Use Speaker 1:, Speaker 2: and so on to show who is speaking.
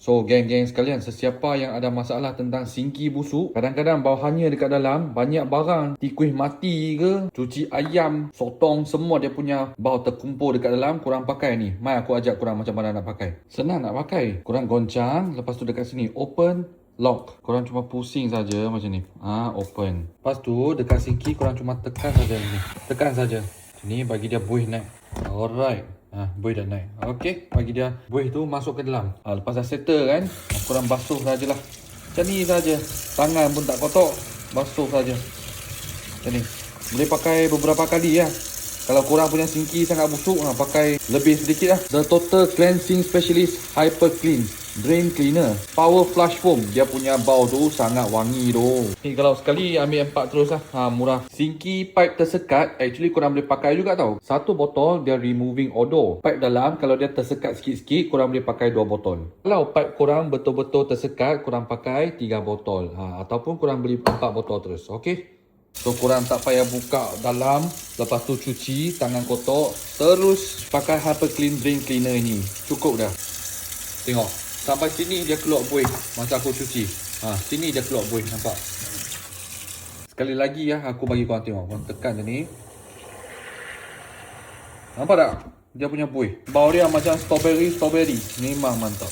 Speaker 1: So geng-geng sekalian, sesiapa yang ada masalah tentang sinki busuk, kadang-kadang bawahannya dekat dalam banyak barang, tikuih mati ke, cuci ayam, sotong, semua dia punya bau terkumpul dekat dalam. Korang pakai ni, mai aku ajak korang macam mana nak pakai. Senang nak pakai. Korang goncang, lepas tu dekat sini open, lock. Korang cuma pusing saja macam ni. Open. Lepas tu dekat sinki korang cuma tekan saja ni. Tekan saja. Ni bagi dia buih naik. Alright. Buih dah naik. Okey, bagi dia buih tu masuk ke dalam. Lepas dah settle kan, korang basuh sajalah. Macam ni saja. Tangan pun tak kotor. Basuh saja. Macam ni. Boleh pakai beberapa kali ya. Kalau korang punya sinki sangat busuk, pakai lebih sedikit lah. The Total Cleansing Specialist Hyper Clean Drain Cleaner Power Flush Foam. Dia punya bau tu sangat wangi tu. Ni kalau sekali ambil 4 terus lah. Murah. Sinki pipe tersekat, actually korang boleh pakai juga tau. Satu botol dia removing odor. Pipe dalam kalau dia tersekat sikit-sikit, korang boleh pakai 2 botol. Kalau pipe korang betul-betul tersekat, korang pakai 3 botol. Ataupun korang beli 4 botol terus. Okay. So korang tak payah buka dalam, lepas tu cuci tangan kotor, terus pakai Hyper Clean Drain Cleaner ni. Cukup dah. Tengok, sampai sini dia keluar buih masa aku cuci. Sini dia keluar buih, nampak? Sekali lagi ya, aku bagi korang tengok. Korang tekan je ni. Nampak tak? Dia punya buih. Bau dia macam strawberry. Memang mantap.